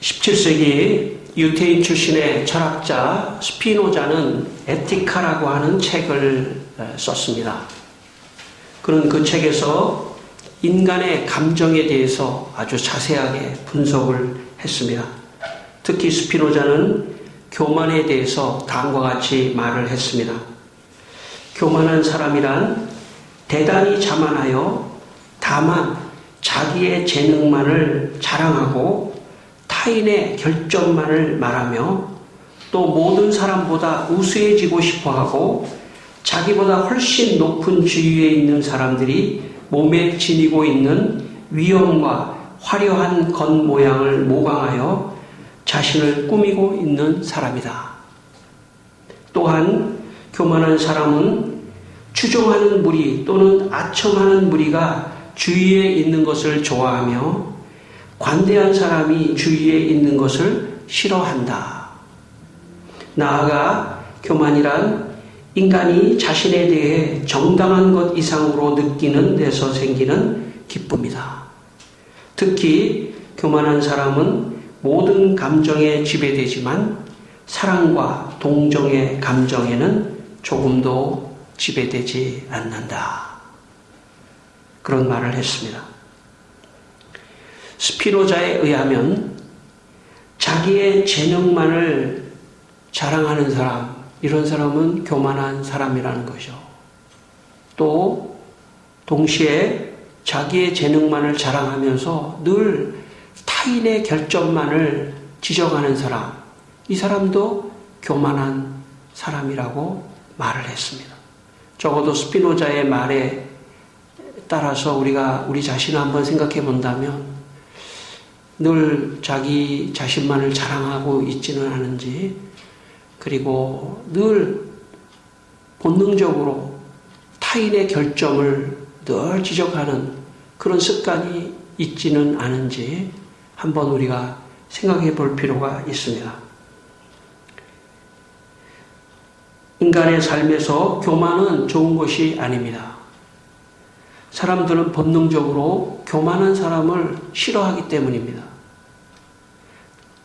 17세기 유태인 출신의 철학자 스피노자는 에티카라고 하는 책을 썼습니다. 그는 그 책에서 인간의 감정에 대해서 아주 자세하게 분석을 했습니다. 특히 스피노자는 교만에 대해서 다음과 같이 말을 했습니다. 교만한 사람이란 대단히 자만하여 다만 자기의 재능만을 자랑하고 타인의 결점만을 말하며 또 모든 사람보다 우수해지고 싶어하고 자기보다 훨씬 높은 지위에 있는 사람들이 몸에 지니고 있는 위엄과 화려한 겉모양을 모방하여 자신을 꾸미고 있는 사람이다. 또한 교만한 사람은 추종하는 무리 또는 아첨하는 무리가 주위에 있는 것을 좋아하며 관대한 사람이 주위에 있는 것을 싫어한다. 나아가 교만이란 인간이 자신에 대해 정당한 것 이상으로 느끼는 데서 생기는 기쁨이다. 특히 교만한 사람은 모든 감정에 지배되지만 사랑과 동정의 감정에는 조금도 지배되지 않는다. 그런 말을 했습니다. 스피노자에 의하면 자기의 재능만을 자랑하는 사람, 이런 사람은 교만한 사람이라는 거죠. 또 동시에 자기의 재능만을 자랑하면서 늘 타인의 결점만을 지적하는 사람, 이 사람도 교만한 사람이라고 말을 했습니다. 적어도 스피노자의 말에 따라서 우리가 우리 자신을 한번 생각해 본다면 늘 자기 자신만을 자랑하고 있지는 않은지, 그리고 늘 본능적으로 타인의 결점을 늘 지적하는 그런 습관이 있지는 않은지 한번 우리가 생각해 볼 필요가 있습니다. 인간의 삶에서 교만은 좋은 것이 아닙니다. 사람들은 본능적으로 교만한 사람을 싫어하기 때문입니다.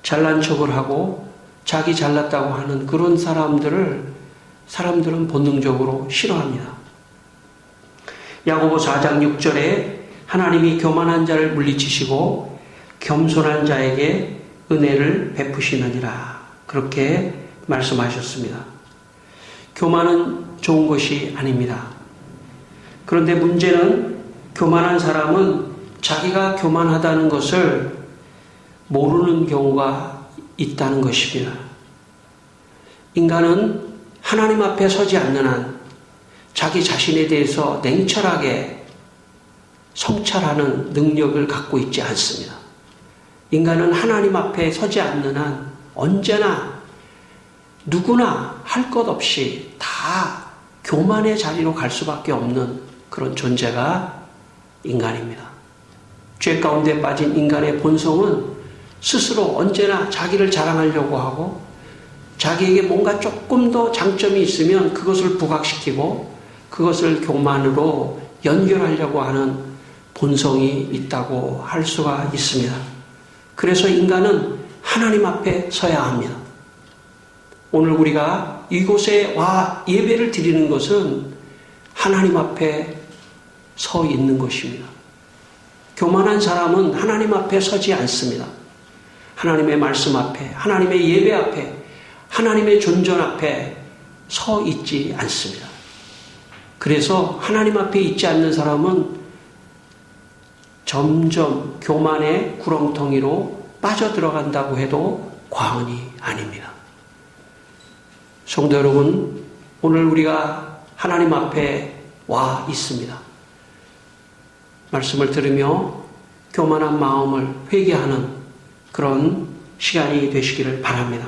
잘난 척을 하고 자기 잘났다고 하는 그런 사람들은 본능적으로 싫어합니다. 야고보 4장 6절에 하나님이 교만한 자를 물리치시고 겸손한 자에게 은혜를 베푸시느니라, 그렇게 말씀하셨습니다. 교만은 좋은 것이 아닙니다. 그런데 문제는 교만한 사람은 자기가 교만하다는 것을 모르는 경우가 있다는 것입니다. 인간은 하나님 앞에 서지 않는 한 자기 자신에 대해서 냉철하게 성찰하는 능력을 갖고 있지 않습니다. 인간은 하나님 앞에 서지 않는 한 언제나 누구나 할 것 없이 다 교만의 자리로 갈 수밖에 없는 그런 존재가 인간입니다. 죄 가운데 빠진 인간의 본성은 스스로 언제나 자기를 자랑하려고 하고 자기에게 뭔가 조금 더 장점이 있으면 그것을 부각시키고 그것을 교만으로 연결하려고 하는 본성이 있다고 할 수가 있습니다. 그래서 인간은 하나님 앞에 서야 합니다. 오늘 우리가 이곳에 와 예배를 드리는 것은 하나님 앞에 서 있는 것입니다. 교만한 사람은 하나님 앞에 서지 않습니다. 하나님의 말씀 앞에, 하나님의 예배 앞에, 하나님의 존전 앞에 서 있지 않습니다. 그래서 하나님 앞에 있지 않는 사람은 점점 교만의 구렁텅이로 빠져들어간다고 해도 과언이 아닙니다. 성도 여러분, 오늘 우리가 하나님 앞에 와 있습니다. 말씀을 들으며 교만한 마음을 회개하는 그런 시간이 되시기를 바랍니다.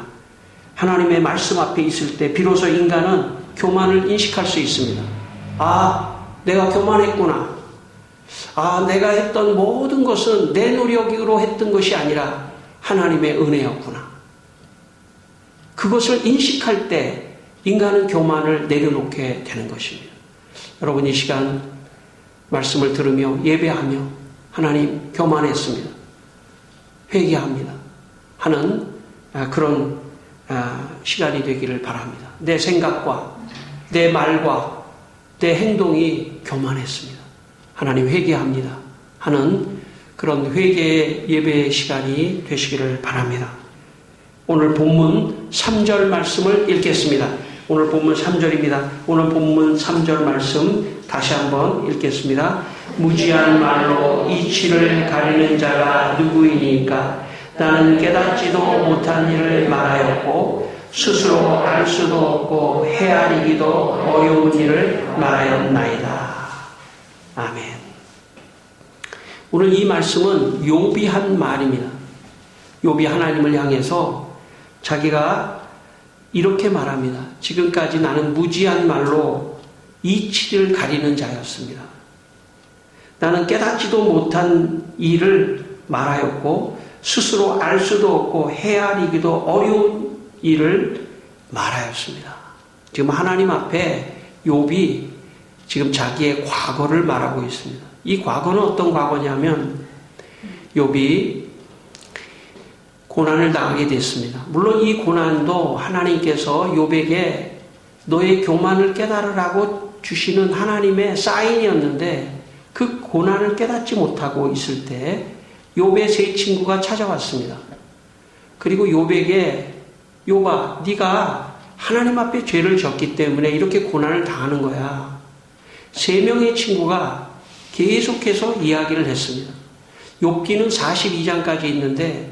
하나님의 말씀 앞에 있을 때 비로소 인간은 교만을 인식할 수 있습니다. 아, 내가 교만했구나. 아, 내가 했던 모든 것은 내 노력으로 했던 것이 아니라 하나님의 은혜였구나. 그것을 인식할 때 인간은 교만을 내려놓게 되는 것입니다. 여러분, 이 시간 말씀을 들으며 예배하며 하나님 교만했습니다. 회개합니다. 하는 그런 시간이 되기를 바랍니다. 내 생각과 내 말과 내 행동이 교만했습니다. 하나님 회개합니다 하는 그런 회개의 예배의 시간이 되시기를 바랍니다. 오늘 본문 3절 말씀을 읽겠습니다. 오늘 본문 3절입니다. 오늘 본문 3절 말씀 다시 한번 읽겠습니다. 무지한 말로 이치를 가리는 자가 누구이니까? 나는 깨닫지도 못한 일을 말하였고 스스로 알 수도 없고 헤아리기도 어려운 일을 말하였나이다. 아멘. 오늘 이 말씀은 욥이 한 말입니다. 욥이 하나님을 향해서 자기가 이렇게 말합니다. 지금까지 나는 무지한 말로 이치를 가리는 자였습니다. 나는 깨닫지도 못한 일을 말하였고 스스로 알 수도 없고 헤아리기도 어려운 일을 말하였습니다. 지금 하나님 앞에 욥이 지금 자기의 과거를 말하고 있습니다. 이 과거는 어떤 과거냐면 욥이 고난을 당하게 됐습니다. 물론 이 고난도 하나님께서 욥에게 너의 교만을 깨달으라고 주시는 하나님의 사인이었는데 그 고난을 깨닫지 못하고 있을 때 욥의 세 친구가 찾아왔습니다. 그리고 욥에게 욥아, 네가 하나님 앞에 죄를 졌기 때문에 이렇게 고난을 당하는 거야. 세 명의 친구가 계속해서 이야기를 했습니다. 욥기는 42장까지 있는데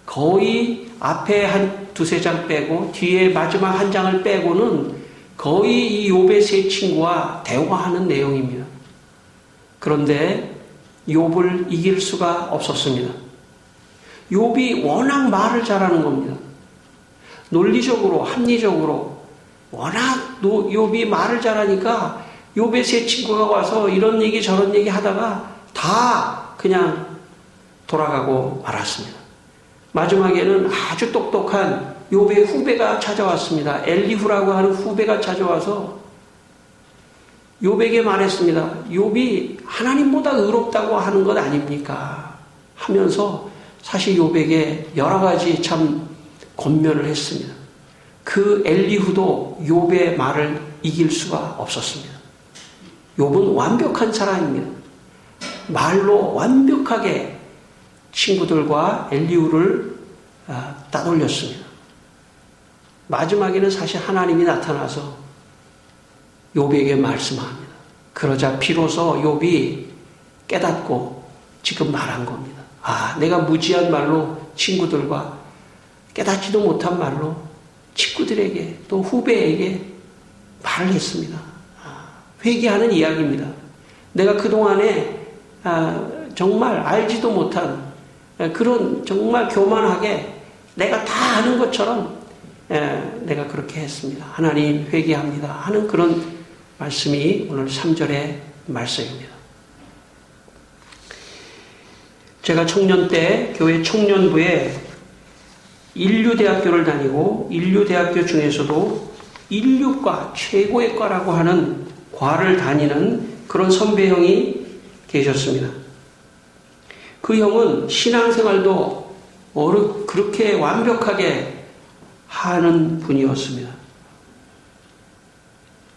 거의 앞에 한 두세 장 빼고 뒤에 마지막 한 장을 빼고는 거의 이 욥의 세 친구와 대화하는 내용입니다. 그런데 욥을 이길 수가 없었습니다. 욥이 워낙 말을 잘하는 겁니다. 논리적으로 합리적으로 워낙 욥이 말을 잘하니까 욥의 세 친구가 와서 이런 얘기 저런 얘기 하다가 다 그냥 돌아가고 말았습니다. 마지막에는 아주 똑똑한 욥의 후배가 찾아왔습니다. 엘리후라고 하는 후배가 찾아와서 욥에게 말했습니다. 욥이 하나님보다 의롭다고 하는 것 아닙니까? 하면서 사실 욥에게 여러 가지 참 권면을 했습니다. 그 엘리후도 욥의 말을 이길 수가 없었습니다. 욥은 완벽한 사람입니다. 말로 완벽하게 친구들과 엘리후를 따돌렸습니다. 마지막에는 사실 하나님이 나타나서 욥에게 말씀합니다. 그러자 비로소 욥이 깨닫고 지금 말한 겁니다. 내가 무지한 말로 친구들과 깨닫지도 못한 말로 친구들에게 또 후배에게 말을 했습니다. 회개하는 이야기입니다. 내가 그동안에 정말 알지도 못한 그런 정말 교만하게 내가 다 아는 것처럼 내가 그렇게 했습니다. 하나님 회개합니다 하는 그런 말씀이 오늘 3절의 말씀입니다. 제가 청년 때 교회 청년부에 인류대학교를 다니고 인류대학교 중에서도 인류과 최고의 과라고 하는 과를 다니는 그런 선배 형이 계셨습니다. 그 형은 신앙생활도 그렇게 완벽하게 하는 분이었습니다.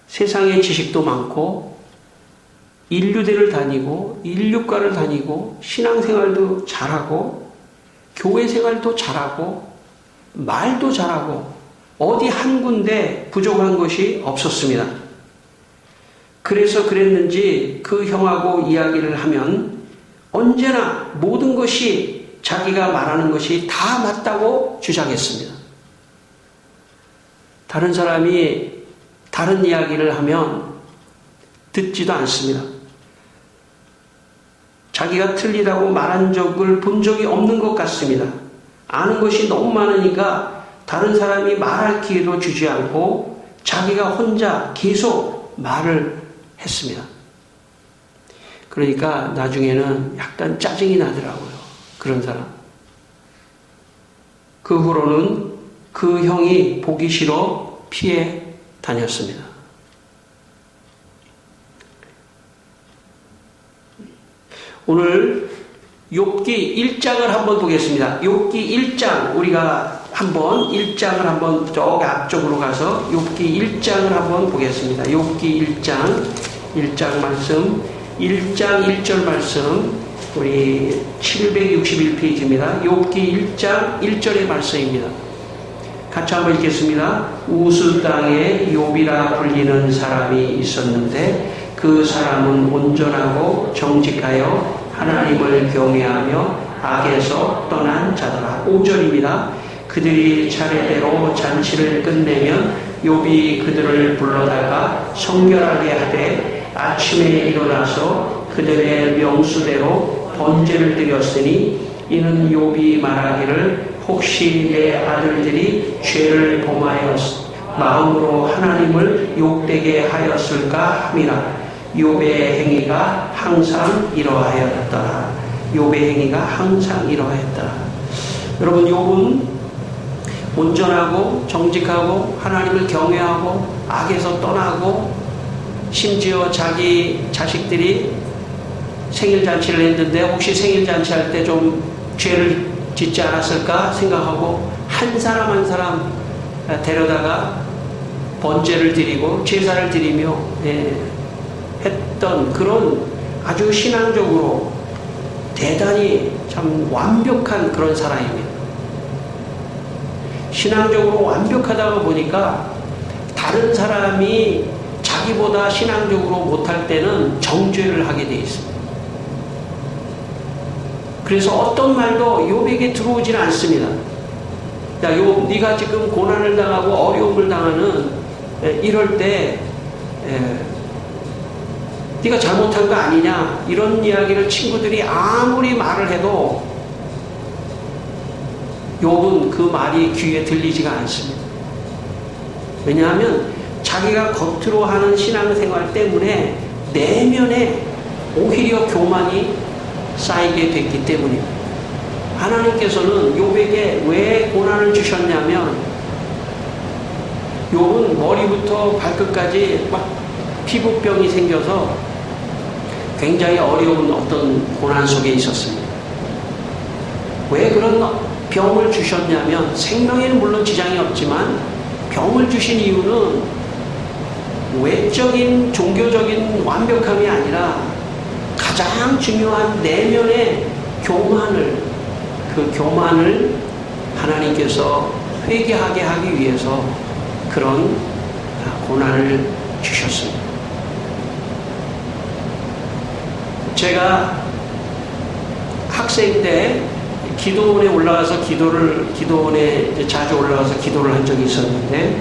세상의 지식도 많고 인류대를 다니고 인류과를 다니고 신앙생활도 잘하고 교회생활도 잘하고 말도 잘하고 어디 한 군데 부족한 것이 없었습니다. 그래서 그랬는지 그 형하고 이야기를 하면 언제나 모든 것이 자기가 말하는 것이 다 맞다고 주장했습니다. 다른 사람이 다른 이야기를 하면 듣지도 않습니다. 자기가 틀리다고 말한 적을 본 적이 없는 것 같습니다. 아는 것이 너무 많으니까 다른 사람이 말할 기회도 주지 않고 자기가 혼자 계속 말을 했습니다. 그러니까 나중에는 약간 짜증이 나더라고요. 그런 사람. 그 후로는 그 형이 보기 싫어 피해 다녔습니다. 오늘 욥기 1장을 한번 보겠습니다. 욥기 1장 우리가 한번 1장을 한번 저기 앞쪽으로 가서 욥기 1장을 한번 보겠습니다. 욥기 1장 말씀 1장 1절 말씀 우리 761페이지입니다. 욥기 1장 1절의 말씀입니다. 같이 한번 읽겠습니다. 우스 땅에 욥이라 불리는 사람이 있었는데 그 사람은 온전하고 정직하여 하나님을 경외하며 악에서 떠난 자더라. 5절입니다. 그들이 차례대로 잔치를 끝내면 욥이 그들을 불러다가 성결하게 하되 아침에 일어나서 그들의 명수대로 번제를 드렸으니 이는 욥이 말하기를 혹시 내 아들들이 죄를 범하여 마음으로 하나님을 욕되게 하였을까 함이라. 욥의 행위가 항상 이러하였더라. 욥의 행위가 항상 이러하였더라. 여러분, 욥은 온전하고 정직하고 하나님을 경외하고 악에서 떠나고 심지어 자기 자식들이 생일잔치를 했는데 혹시 생일잔치 할 때 좀 죄를 짓지 않았을까 생각하고 한 사람 한 사람 데려다가 번제를 드리고 제사를 드리며 했던 그런 아주 신앙적으로 대단히 참 완벽한 그런 사람입니다. 신앙적으로 완벽하다고 보니까 다른 사람이 자기보다 신앙적으로 못할 때는 정죄를 하게 돼 있습니다. 그래서 어떤 말도 욥에게 들어오지는 않습니다. 야, 욥, 네가 지금 고난을 당하고 어려움을 당하는 이럴 때 네가 잘못한 거 아니냐 이런 이야기를 친구들이 아무리 말을 해도 욥은 그 말이 귀에 들리지가 않습니다. 왜냐하면 자기가 겉으로 하는 신앙생활 때문에 내면에 오히려 교만이 쌓이게 됐기 때문입니다. 하나님께서는 욥에게 왜 고난을 주셨냐면 욥은 머리부터 발끝까지 막 피부병이 생겨서 굉장히 어려운 어떤 고난 속에 있었습니다. 왜 그런 병을 주셨냐면 생명에는 물론 지장이 없지만 병을 주신 이유는 외적인 종교적인 완벽함이 아니라 가장 중요한 내면의 교만을 그 교만을 하나님께서 회개하게 하기 위해서 그런 고난을 주셨습니다. 제가 학생 때 기도원에 올라가서 기도원에 자주 올라가서 기도를 한 적이 있었는데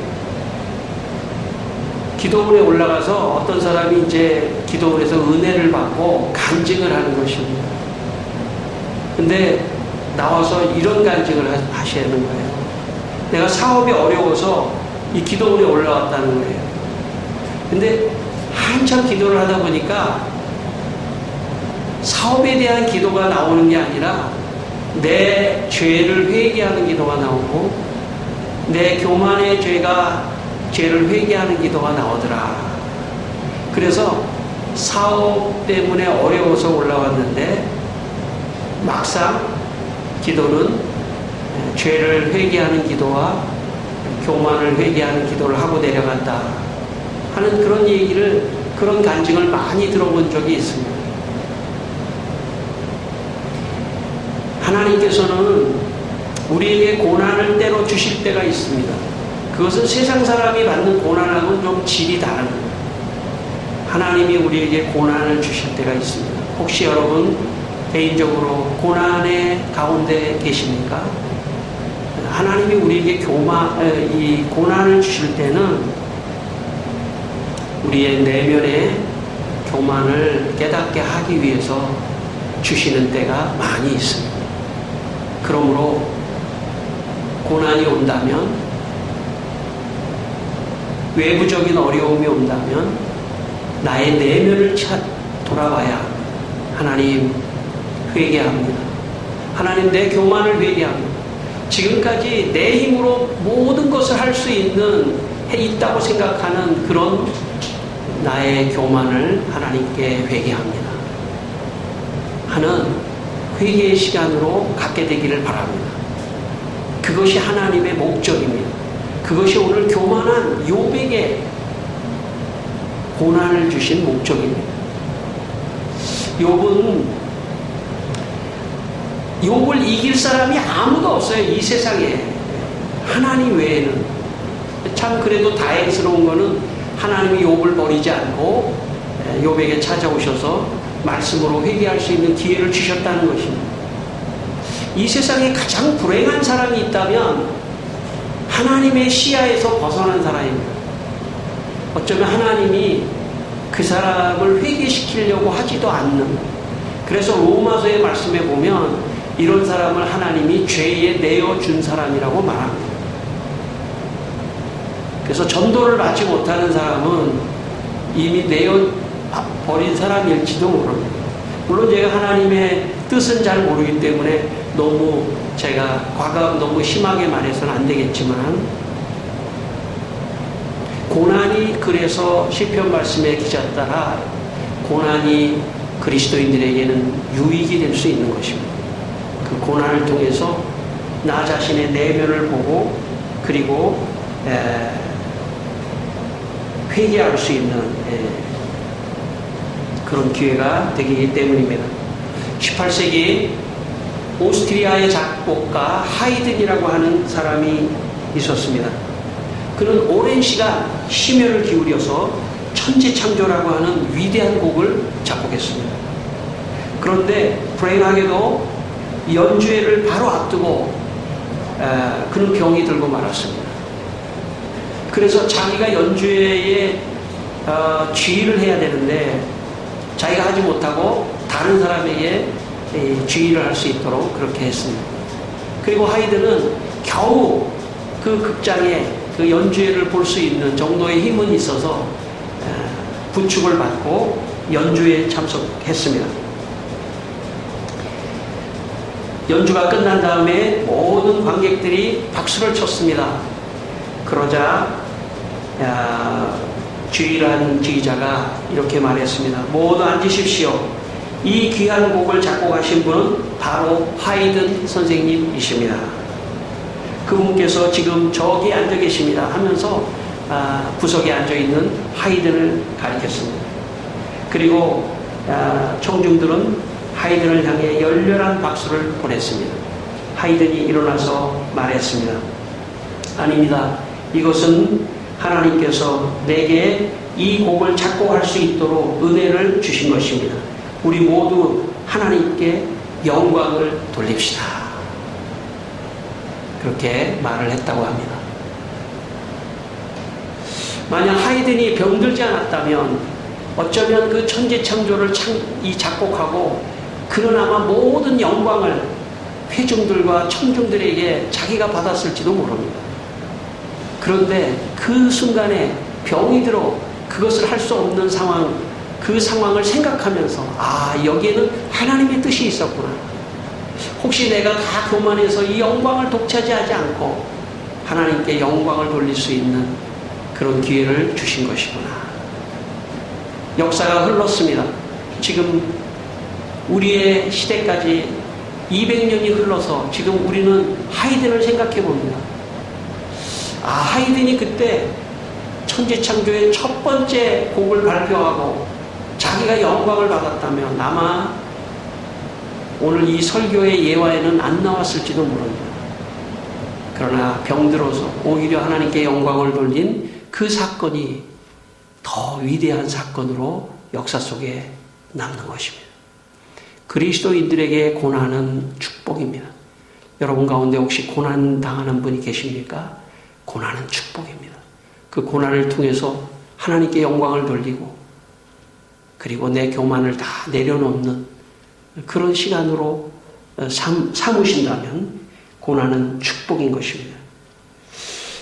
기도원에 올라가서 어떤 사람이 이제 기도원에서 은혜를 받고 간증을 하는 것입니다. 근데 나와서 이런 간증을 하시는 거예요. 내가 사업이 어려워서 이 기도원에 올라왔다는 거예요. 근데 한참 기도를 하다 보니까 사업에 대한 기도가 나오는 게 아니라 내 죄를 회개하는 기도가 나오고 내 교만의 죄를 회개하는 기도가 나오더라. 그래서 사업 때문에 어려워서 올라왔는데 막상 기도는 죄를 회개하는 기도와 교만을 회개하는 기도를 하고 내려간다 하는 그런 간증을 많이 들어본 적이 있습니다. 하나님께서는 우리에게 고난을 때로 주실 때가 있습니다. 그것은 세상 사람이 받는 고난하고는 좀 질이 다릅니다. 하나님이 우리에게 고난을 주실 때가 있습니다. 혹시 여러분 개인적으로 고난의 가운데 계십니까? 하나님이 우리에게 이 고난을 주실 때는 우리의 내면의 교만을 깨닫게 하기 위해서 주시는 때가 많이 있습니다. 그러므로 고난이 온다면 외부적인 어려움이 온다면 나의 내면을 돌아봐야 하나님 회개합니다. 하나님 내 교만을 회개합니다. 지금까지 내 힘으로 모든 것을 할 수 있다고 생각하는 그런 나의 교만을 하나님께 회개합니다. 하는 회개의 시간으로 갖게 되기를 바랍니다. 그것이 하나님의 목적입니다. 그것이 오늘 교만한 욥에게 고난을 주신 목적입니다. 욥을 이길 사람이 아무도 없어요. 이 세상에. 하나님 외에는. 참 그래도 다행스러운 거는 하나님이 욥을 버리지 않고 욥에게 찾아오셔서 말씀으로 회개할 수 있는 기회를 주셨다는 것입니다. 이 세상에 가장 불행한 사람이 있다면 하나님의 시야에서 벗어난 사람입니다. 어쩌면 하나님이 그 사람을 회개시키려고 하지도 않는, 그래서 로마서의 말씀에 보면 이런 사람을 하나님이 죄에 내어준 사람이라고 말합니다. 그래서 전도를 받지 못하는 사람은 이미 내어버린 사람일지도 모릅니다. 물론 제가 하나님의 뜻은 잘 모르기 때문에 제가 과거 너무 심하게 말해서는 안 되겠지만, 고난이, 그래서 시편 말씀의 기자 따라 고난이 그리스도인들에게는 유익이 될 수 있는 것입니다. 그 고난을 통해서 나 자신의 내면을 보고 그리고 회개할 수 있는 그런 기회가 되기 때문입니다. 18세기 오스트리아의 작곡가 하이든이라고 하는 사람이 있었습니다. 그는 오랜 시간 심혈을 기울여서 천지창조라고 하는 위대한 곡을 작곡했습니다. 그런데 불행하게도 연주회를 바로 앞두고 그는 병이 들고 말았습니다. 그래서 자기가 연주회에 지휘를 해야 되는데 자기가 하지 못하고 다른 사람에게 지휘를 할 수 있도록 그렇게 했습니다. 그리고 하이든은 겨우 그 극장에 그 연주회를 볼 수 있는 정도의 힘은 있어서 부축을 받고 연주회에 참석했습니다. 연주가 끝난 다음에 모든 관객들이 박수를 쳤습니다. 그러자 지휘를 한 지휘자가 이렇게 말했습니다. 모두 앉으십시오. 이 귀한 곡을 작곡하신 분은 바로 하이든 선생님이십니다. 그분께서 지금 저기 앉아 계십니다 하면서 구석에 앉아있는 하이든을 가리켰습니다. 그리고 청중들은 하이든을 향해 열렬한 박수를 보냈습니다. 하이든이 일어나서 말했습니다. 아닙니다. 이것은 하나님께서 내게 이 곡을 작곡할 수 있도록 은혜를 주신 것입니다. 우리 모두 하나님께 영광을 돌립시다. 그렇게 말을 했다고 합니다. 만약 하이든이 병들지 않았다면 어쩌면 그 천지창조를 작곡하고 그는 아마 모든 영광을 회중들과 청중들에게 자기가 받았을지도 모릅니다. 그런데 그 순간에 병이 들어 그것을 할 수 없는 상황, 그 상황을 생각하면서 여기에는 하나님의 뜻이 있었구나. 혹시 내가 다 교만해서 이 영광을 독차지하지 않고 하나님께 영광을 돌릴 수 있는 그런 기회를 주신 것이구나. 역사가 흘렀습니다. 지금 우리의 시대까지 200년이 흘러서 지금 우리는 하이든을 생각해 봅니다. 하이든이 그때 천지창조의 첫 번째 곡을 발표하고 자기가 영광을 받았다면 아마 오늘 이 설교의 예화에는 안 나왔을지도 모릅니다. 그러나 병들어서 오히려 하나님께 영광을 돌린 그 사건이 더 위대한 사건으로 역사 속에 남는 것입니다. 그리스도인들에게 고난은 축복입니다. 여러분 가운데 혹시 고난 당하는 분이 계십니까? 고난은 축복입니다. 그 고난을 통해서 하나님께 영광을 돌리고 그리고 내 교만을 다 내려놓는 그런 시간으로 삼으신다면 고난은 축복인 것입니다.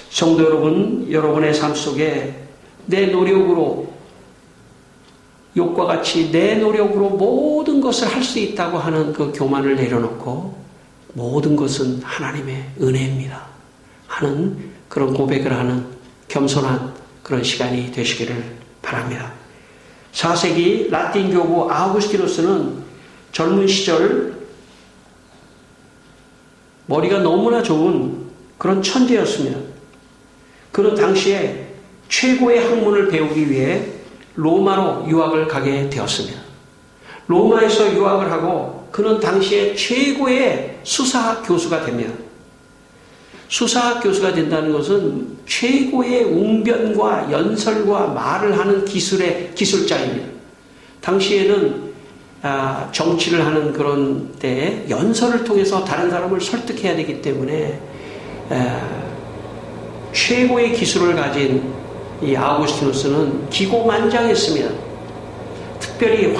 성도 여러분, 여러분의 삶 속에 내 노력으로 욥과 같이 내 노력으로 모든 것을 할 수 있다고 하는 그 교만을 내려놓고 모든 것은 하나님의 은혜입니다 하는 그런 고백을 하는 겸손한 그런 시간이 되시기를 바랍니다. 4세기 라틴 교부 아우구스티누스는 젊은 시절 머리가 너무나 좋은 그런 천재였습니다. 그는 당시에 최고의 학문을 배우기 위해 로마로 유학을 가게 되었습니다. 로마에서 유학을 하고 그는 당시에 최고의 수사학 교수가 됩니다. 수사학 교수가 된다는 것은 최고의 웅변과 연설과 말을 하는 기술자입니다. 당시에는 정치를 하는 그런 때에 연설을 통해서 다른 사람을 설득해야 되기 때문에 최고의 기술을 가진 이 아우구스티누스는 기고만장했습니다. 특별히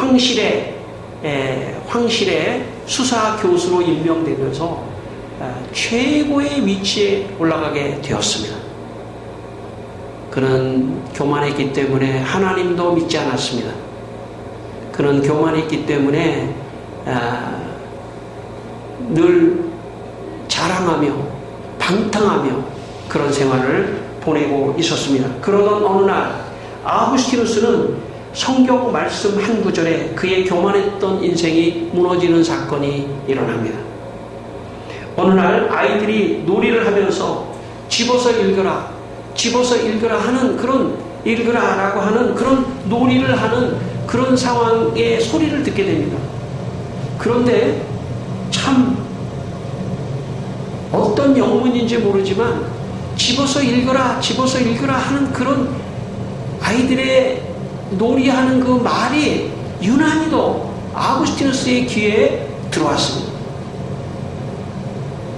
황실의 수사 교수로 임명되면서 최고의 위치에 올라가게 되었습니다. 그는 교만했기 때문에 하나님도 믿지 않았습니다. 그는 교만했기 때문에 늘 자랑하며 방탕하며 그런 생활을 보내고 있었습니다. 그러던 어느 날 아우구스티누스는 성경 말씀 한 구절에 그의 교만했던 인생이 무너지는 사건이 일어납니다. 어느 날 아이들이 놀이를 하면서 집어서 읽으라 하는 그런 읽으라라고 하는 그런 놀이를 하는 그런 상황의 소리를 듣게 됩니다. 그런데 참 어떤 영문인지 모르지만 집어서 읽어라 하는 그런 아이들의 놀이하는 그 말이 유난히도 아우구스티누스의 귀에 들어왔습니다.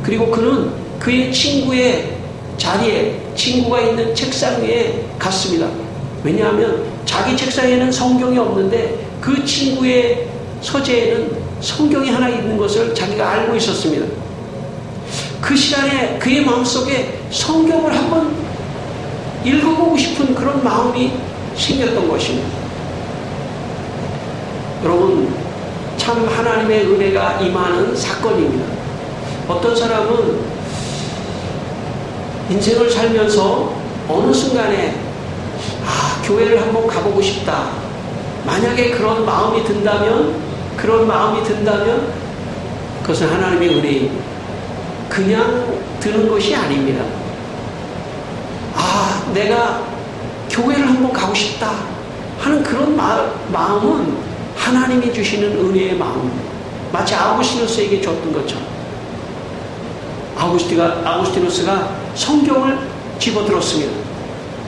그리고 그는 그의 친구의 자리에 친구가 있는 책상 위에 갔습니다. 왜냐하면 자기 책상에는 성경이 없는데 그 친구의 서재에는 성경이 하나 있는 것을 자기가 알고 있었습니다. 그 시간에 그의 마음속에 성경을 한번 읽어보고 싶은 그런 마음이 생겼던 것입니다. 여러분, 참 하나님의 은혜가 임하는 사건입니다. 어떤 사람은 인생을 살면서 어느 순간에 교회를 한번 가보고 싶다. 만약에 그런 마음이 든다면 그것은 하나님의 은혜입니다. 그냥 드는 것이 아닙니다. 내가 교회를 한번 가고 싶다 하는 그런 마음은 하나님이 주시는 은혜의 마음입니다. 마치 아우구스티누스에게 줬던 것처럼 아우구스티누스가 성경을 집어들었습니다.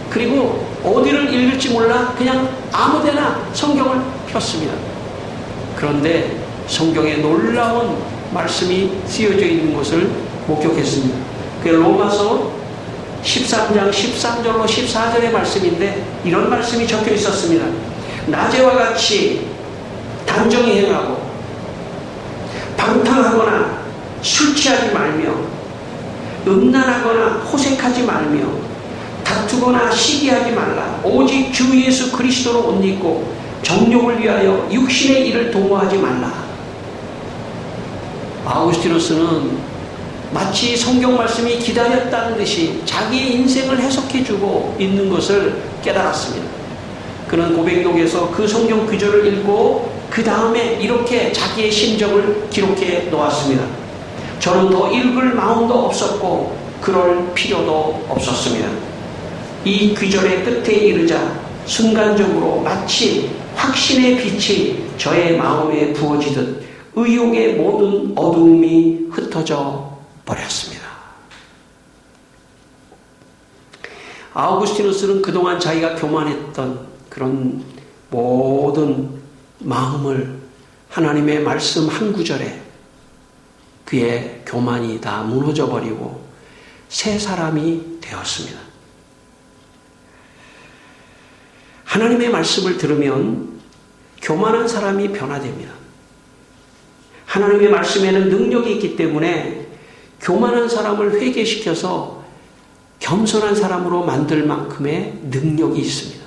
그리고 어디를 읽을지 몰라 그냥 아무데나 성경을 폈습니다. 그런데 성경에 놀라운 말씀이 쓰여져 있는 것을 목격했습니다. 그 로마서 13장 13절로 14절의 말씀인데 이런 말씀이 적혀 있었습니다. 낮에와 같이 단정히 행하고 방탕하거나 술 취하지 말며 음란하거나 호색하지 말며 다투거나 시기하지 말라. 오직 주 예수 그리스도로 옷 입고 정욕을 위하여 육신의 일을 도모하지 말라. 아우구스티누스는 마치 성경 말씀이 기다렸다는 듯이 자기의 인생을 해석해주고 있는 것을 깨달았습니다. 그는 고백록에서 그 성경 구절을 읽고 그 다음에 이렇게 자기의 심정을 기록해 놓았습니다. 저는 더 읽을 마음도 없었고 그럴 필요도 없었습니다. 이 구절의 끝에 이르자 순간적으로 마치 확신의 빛이 저의 마음에 부어지듯 의욕의 모든 어두움이 흩어져 버렸습니다. 아우구스티누스는 그동안 자기가 교만했던 그런 모든 마음을 하나님의 말씀 한 구절에 그의 교만이 다 무너져 버리고 새 사람이 되었습니다. 하나님의 말씀을 들으면 교만한 사람이 변화됩니다. 하나님의 말씀에는 능력이 있기 때문에 교만한 사람을 회개시켜서 겸손한 사람으로 만들 만큼의 능력이 있습니다.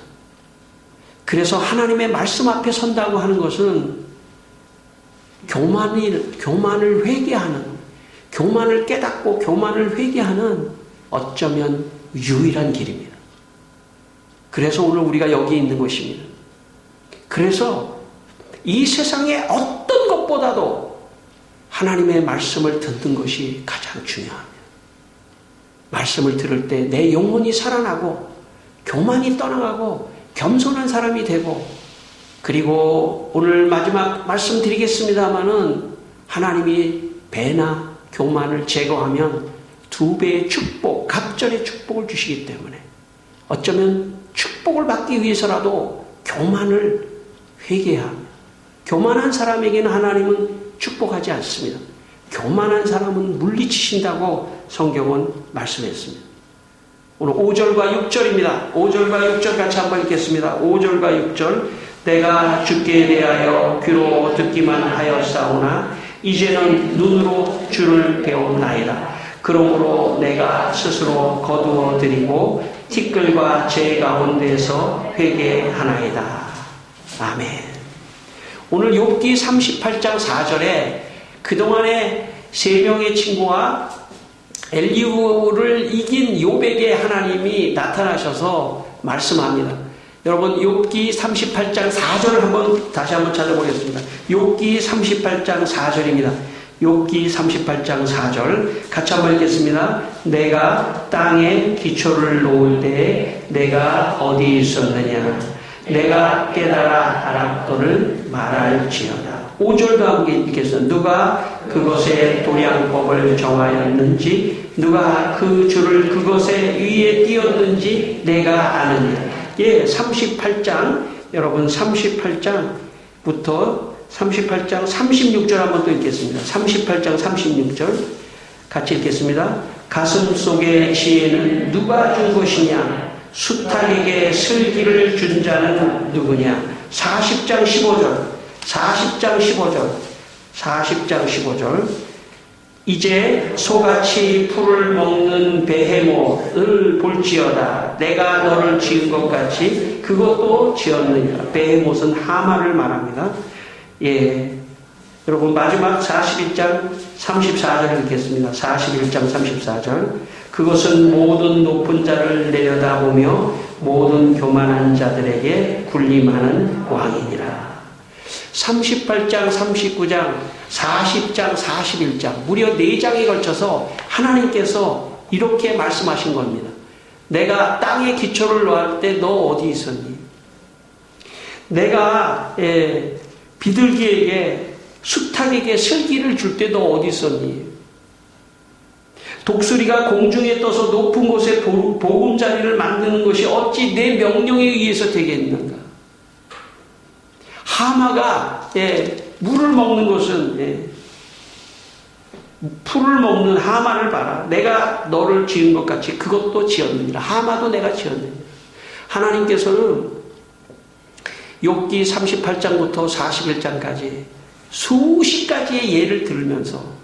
그래서 하나님의 말씀 앞에 선다고 하는 것은 교만을 회개하는, 교만을 깨닫고 교만을 회개하는 어쩌면 유일한 길입니다. 그래서 오늘 우리가 여기 있는 것입니다. 그래서 이 세상의 어떤 것보다도 하나님의 말씀을 듣는 것이 가장 중요합니다. 말씀을 들을 때 내 영혼이 살아나고 교만이 떠나가고 겸손한 사람이 되고, 그리고 오늘 마지막 말씀드리겠습니다마는 하나님이 배나 교만을 제거하면 2배의 축복, 갑절의 축복을 주시기 때문에 어쩌면 축복을 받기 위해서라도 교만을 회개해야 합니다. 교만한 사람에게는 하나님은 축복하지 않습니다. 교만한 사람은 물리치신다고 성경은 말씀했습니다. 오늘 5절과 6절입니다. 5절과 6절 같이 한번 읽겠습니다. 5절과 6절. 내가 주께 대하여 귀로 듣기만 하였사오나 이제는 눈으로 주를 배웠나이다. 그러므로 내가 스스로 거두어드리고 티끌과 재 가운데서 회개하나이다. 아멘. 오늘 욥기 38장 4절에 그동안에 3명의 친구와 엘리후를 이긴 욥에게 하나님이 나타나셔서 말씀합니다. 여러분, 욥기 38장 4절을 다시 한번 찾아보겠습니다. 욥기 38장 4절입니다. 욥기 38장 4절 같이 한번 읽겠습니다. 내가 땅에 기초를 놓을 때에 내가 어디 있었느냐? 내가 깨달아 알았거늘 말할지어다. 5절도 함께 읽겠습니다. 누가 그것의 도량법을 정하였는지, 누가 그 줄을 그것의 위에 띄었는지 내가 아느냐. 예, 38장, 여러분 38장부터 38장 36절 한번 또 읽겠습니다. 38장 36절 같이 읽겠습니다. 가슴 속의 지혜는 누가 준 것이냐? 수탉에게 슬기를 준 자는 누구냐? 40장 15절 40장 15절 이제 소같이 풀을 먹는 베헤못을 볼지어다. 내가 너를 지은 것 같이 그것도 지었느니라. 베헤못은 하마를 말합니다. 예, 여러분 마지막 41장 34절 읽겠습니다. 41장 34절 그것은 모든 높은 자를 내려다보며 모든 교만한 자들에게 군림하는 왕이니라. 38장, 39장, 40장, 41장 무려 4장에 걸쳐서 하나님께서 이렇게 말씀하신 겁니다. 내가 땅에 기초를 놓을 때 너 어디 있었니? 내가 비둘기에게 수탉에게 슬기를 줄 때 너 어디 있었니? 독수리가 공중에 떠서 높은 곳에 보금자리를 만드는 것이 어찌 내 명령에 의해서 되겠는가? 하마가 물을 먹는 것은 풀을 먹는 하마를 봐라. 내가 너를 지은 것 같이 그것도 지었느니라. 하마도 내가 지었느니라. 하나님께서는 욥기 38장부터 41장까지 수십 가지의 예를 들으면서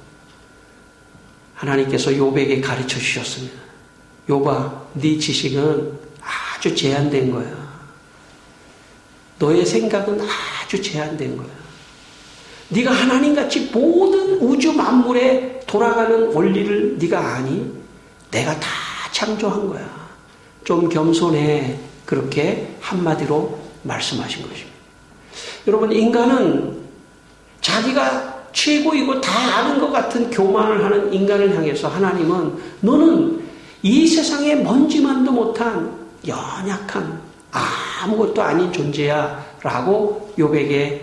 하나님께서 욥에게 가르쳐 주셨습니다. 욥아, 네 지식은 아주 제한된 거야. 너의 생각은 아주 제한된 거야. 네가 하나님같이 모든 우주 만물에 돌아가는 원리를 네가 아니? 내가 다 창조한 거야. 좀 겸손해. 그렇게 한마디로 말씀하신 것입니다. 여러분, 인간은 자기가 최고이고 다 아는 것 같은 교만을 하는 인간을 향해서 하나님은 너는 이 세상에 먼지만도 못한 연약한 아무것도 아닌 존재야 라고 욥에게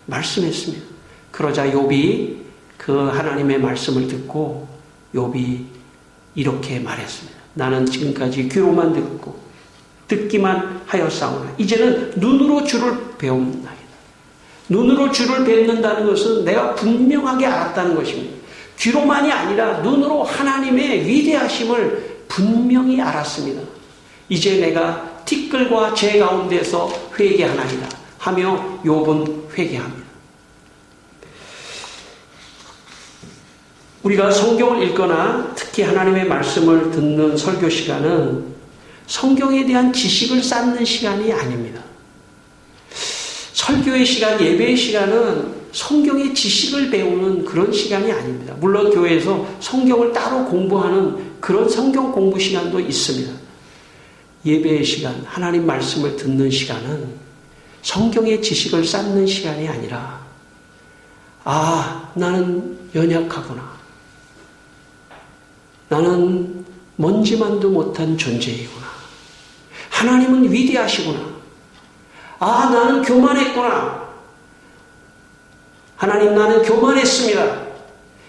말씀했습니다. 그러자 욥이 그 하나님의 말씀을 듣고 욥이 이렇게 말했습니다. 나는 지금까지 귀로만 듣기만 하였사오나 이제는 눈으로 주를 배움나이다. 눈으로 주를 뵙는다는 것은 내가 분명하게 알았다는 것입니다. 귀로만이 아니라 눈으로 하나님의 위대하심을 분명히 알았습니다. 이제 내가 티끌과 재 가운데서 회개하나이다 하며 욥은 회개합니다. 우리가 성경을 읽거나 특히 하나님의 말씀을 듣는 설교 시간은 성경에 대한 지식을 쌓는 시간이 아닙니다. 설교의 시간, 예배의 시간은 성경의 지식을 배우는 그런 시간이 아닙니다. 물론 교회에서 성경을 따로 공부하는 그런 성경 공부 시간도 있습니다. 예배의 시간, 하나님 말씀을 듣는 시간은 성경의 지식을 쌓는 시간이 아니라 아, 나는 연약하구나. 나는 먼지만도 못한 존재이구나. 하나님은 위대하시구나. 아, 나는 교만했구나. 하나님, 나는 교만했습니다.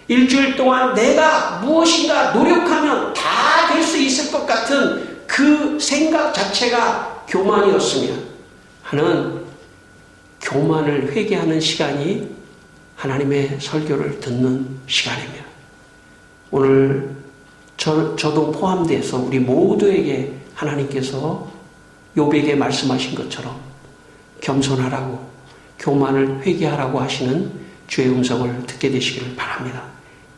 일주일 동안 내가 무엇인가 노력하면 다 될 수 있을 것 같은 그 생각 자체가 교만이었습니다. 하는 교만을 회개하는 시간이 하나님의 설교를 듣는 시간입니다. 오늘 저도 포함돼서 우리 모두에게 하나님께서 욥에게 말씀하신 것처럼 겸손하라고 교만을 회개하라고 하시는 주의 음성을 듣게 되시기를 바랍니다.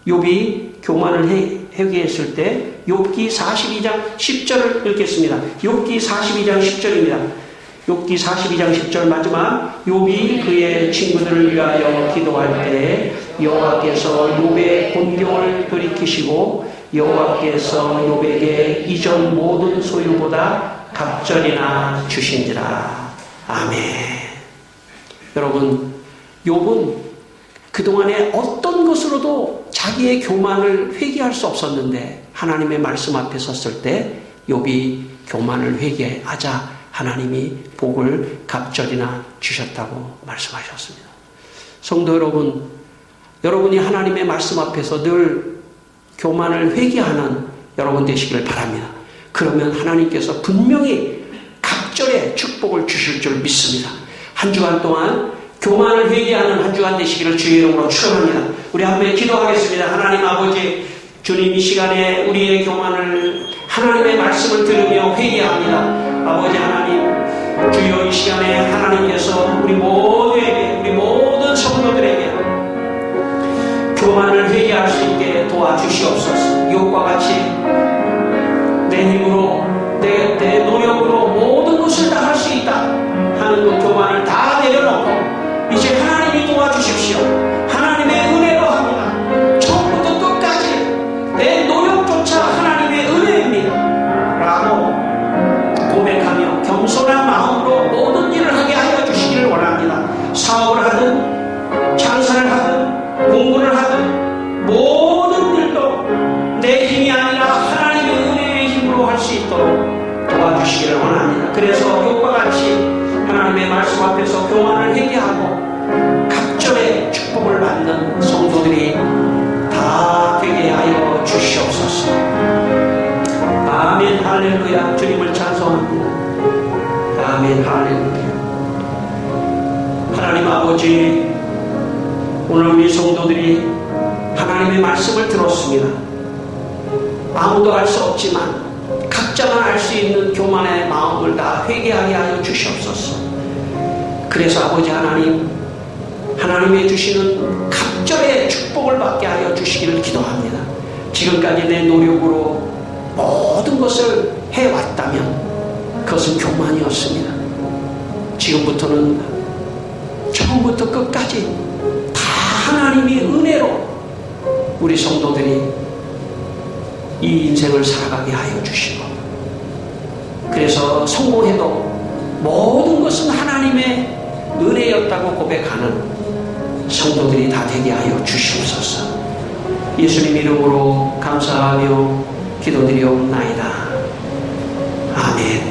욥이 교만을 회개했을 때 욥기 42장 10절을 읽겠습니다. 욥기 42장 10절입니다. 욥기 42장 10절 마지막 욥이 그의 친구들을 위하여 기도할 때 여호와께서 욥의 곤경을 돌이키시고 여호와께서 욥에게 이전 모든 소유보다 갑절이나 주신지라. 아멘. 여러분, 욥은 그동안에 어떤 것으로도 자기의 교만을 회개할 수 없었는데 하나님의 말씀 앞에 섰을 때 욥이 교만을 회개하자 하나님이 복을 갑절이나 주셨다고 말씀하셨습니다. 성도 여러분, 여러분이 하나님의 말씀 앞에서 늘 교만을 회개하는 여러분 되시기를 바랍니다. 그러면 하나님께서 분명히 갑절의 축복을 주실 줄 믿습니다. 한 주간 동안 교만을 회개하는 한 주간 되시기를 주의 이름으로 축원합니다. 우리 한번 기도하겠습니다. 하나님 아버지, 주님 이 시간에 우리의 교만을 하나님의 말씀을 들으며 회개합니다. 아버지 하나님, 주여 이 시간에 하나님께서 우리 모두에게, 우리 모든 성도들에게 교만을 회개할 수 있게 도와주시옵소서. 욥과 같이 내 힘으로, 내 노력으로 모든 것을 다 할 수 있다 하는 그 교만을 다 내려놓고 이제 하나님이 도와주십시오. 하나님의 은혜로 합니다. 처음부터 끝까지 내 노력조차 하나님의 은혜입니다 라고 고백하며 겸손한 마음으로 모든 일을 하게 하여 주시기를 원합니다. 사업을 하든 장사를 하든 공부를 하든 모든 일도 내 힘이 아니라 하나님의 은혜의 힘으로 할 수 있도록 도와주시기를 원합니다. 그래서 욥과 같이 하나님의 말씀 앞에서 교만을 회개하고 갑절의 축복을 받는 성도들이 다 되게 하여 주시옵소서. 아멘 할렐루야. 주님을 찬송합니다. 아멘 할렐루야. 하나님 아버지, 오늘 우리 성도들이 하나님의 말씀을 들었습니다. 아무도 알 수 없지만 각자만 알 수 있는 교만의 마음을 다 회개하게 하여 주시옵소서. 그래서 아버지 하나님, 하나님이 주시는 갑절의 축복을 받게 하여 주시기를 기도합니다. 지금까지 내 노력으로 모든 것을 해왔다면 그것은 교만이었습니다. 지금부터는 처음부터 끝까지 다 하나님이 은혜로 우리 성도들이 이 인생을 살아가게 하여 주시고, 그래서 성공해도 모든 것은 하나님의 은혜였다고 고백하는 성도들이 다 되게 하여 주시옵소서. 예수님 이름으로 감사하며 기도드리옵나이다. 아멘.